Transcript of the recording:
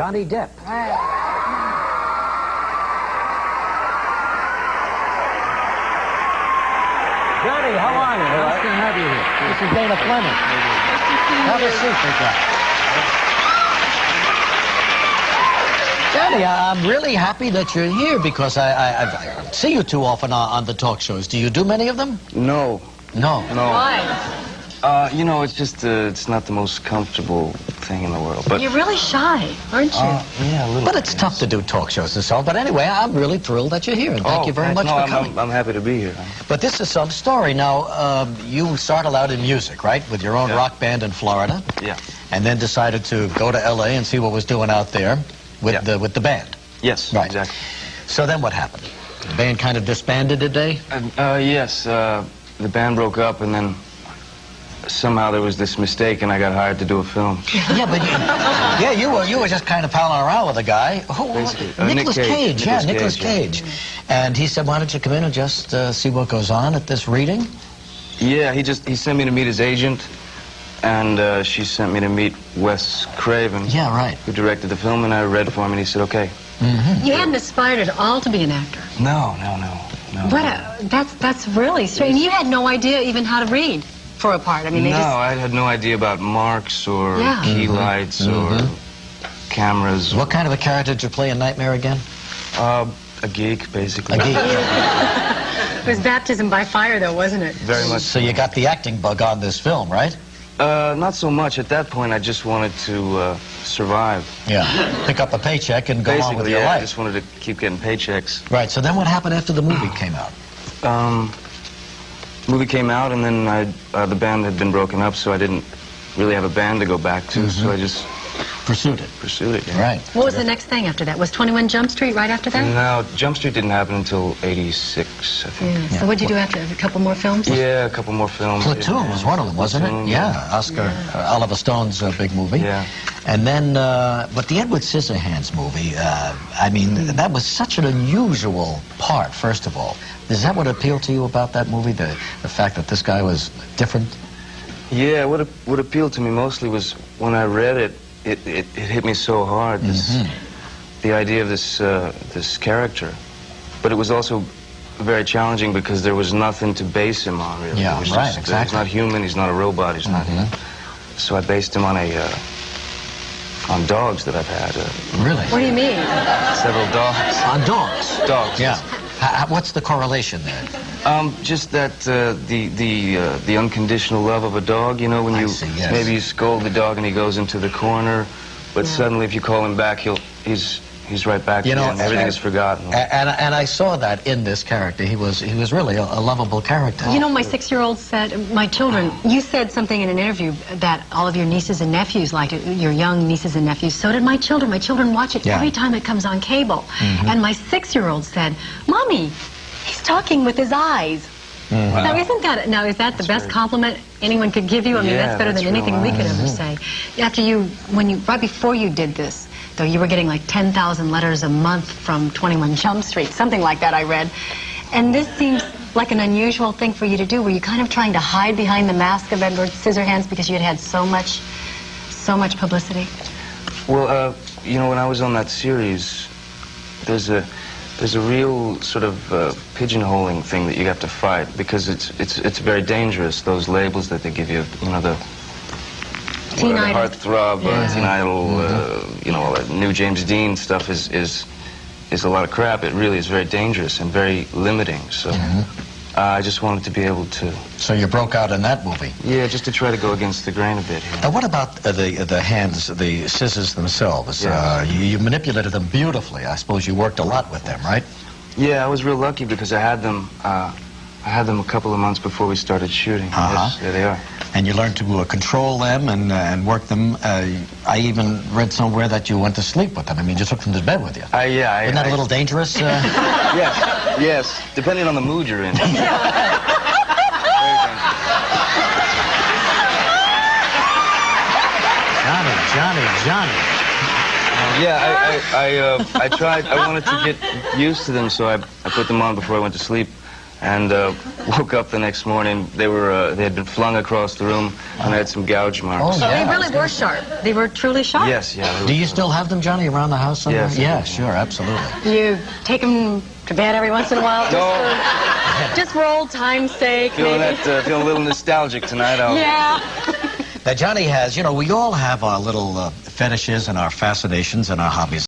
Johnny Depp. Johnny, how are you? Nice to have you here. This is Dana Fleming. Have a seat, Johnny, I'm really happy that you're here because I see you too often on the talk shows. Do you do many of them? No. No. Why? You know, it's just, it's not the most comfortable thing in the world. But you're really shy, aren't you? yeah, a little. But it's tough to do talk shows and so on. But anyway, I'm really thrilled that you're here, and thank you very much for coming. I'm happy to be here. But this is some story. Now, you started out in music, right? With your own rock band in Florida. Yeah. And then decided to go to L.A. and see what was doing out there with the band. Yes, right. Exactly. So then what happened? The band kind of disbanded today? Yes, the band broke up, and then somehow there was this mistake, and I got hired to do a film. Yeah, but you were just kind of palling around with a guy. Nicolas Cage. Yeah, Nicolas Cage. And he said, why don't you come in and just see what goes on at this reading? Yeah, he sent me to meet his agent, and she sent me to meet Wes Craven. Yeah, right. Who directed the film, and I read for him, and he said, okay. Mm-hmm. You hadn't aspired at all to be an actor. No. That's really strange. You had no idea even how to read for a part. I mean, I had no idea about marks or key lights or cameras. What kind of a character did you play in Nightmare again? A geek, basically. A geek. It was baptism by fire, though, wasn't it? Very much. So you got the acting bug on this film, right? Not so much. At that point, I just wanted to survive. Yeah. Pick up a paycheck and go on with your life. I just wanted to keep getting paychecks. Right. So then what happened after the movie came out? Movie came out, and then the band had been broken up, so I didn't really have a band to go back to, so I just pursued it. Yeah. Right. What was the next thing after that? Was 21 Jump Street right after that? No, Jump Street didn't happen until '86, I think. Yeah. So what did you do after? A couple more films? Yeah, a couple more films. Platoon was one of them, wasn't it? Yeah, Oscar, Oliver Stone's big movie. Yeah. And then, but the Edward Scissorhands movie, I mean, that was such an unusual part, first of all. Is that what appealed to you about that movie, the fact that this guy was different? Yeah, what appealed to me mostly was when I read it, it hit me so hard, the idea of this character. But it was also very challenging because there was nothing to base him on, really. Yeah, right, exactly. He's not human, he's not a robot, he's not... So I based him on on dogs that I've had. Really? What do you mean? Several dogs. On dogs? Dogs. Yeah. What's the correlation there? Just that the unconditional love of a dog, you know, when maybe you scold the dog and he goes into the corner, but suddenly if you call him back, he's right back again. Everything is forgotten. And I saw that in this character. He was really a lovable character. You know, my 6-year-old said, my children, you said something in an interview that all of your nieces and nephews liked it, your young nieces and nephews. So did my children. My children watch it every time it comes on cable. And my 6-year-old said, Mommy, he's talking with his eyes. Now, is that the best compliment anyone could give you? I mean, that's better than anything we could ever say. Right before you did this, though, you were getting like 10,000 letters a month from 21 Jump Street, something like that I read. And this seems like an unusual thing for you to do. Were you kind of trying to hide behind the mask of Edward Scissorhands because you had had so much publicity? Well, you know, when I was on that series, there's a real sort of pigeonholing thing that you have to fight because it's very dangerous, those labels that they give you, you know, the heartthrob, teen idol, you know, all that new James Dean stuff is a lot of crap. It really is very dangerous and very limiting. So I just wanted to be able to. So you broke out in that movie? Yeah, just to try to go against the grain a bit here. Now, what about the hands, the scissors themselves? You manipulated them beautifully. I suppose you worked a lot with them, right? Yeah, I was real lucky because I had them a couple of months before we started shooting. Yes, there they are. And you learned to control them and work them. I even read somewhere that you went to sleep with them. I mean, you took them to bed with you. Isn't that a little dangerous? Yes, depending on the mood you're in. Very dangerous. Johnny. Yeah, I tried. I wanted to get used to them, so I put them on before I went to sleep. and woke up the next morning. They had been flung across the room, and I had some gouge marks. Oh, So yeah. they really were sharp. They were truly sharp. Yes, yeah. Do you still have them, Johnny, around the house somewhere? Yes. Yeah, sure, absolutely. You take them to bed every once in a while, No. just for old time's sake, Feeling maybe. feeling a little nostalgic tonight. Yeah. Now, Johnny has, you know, we all have our little fetishes and our fascinations and our hobbies.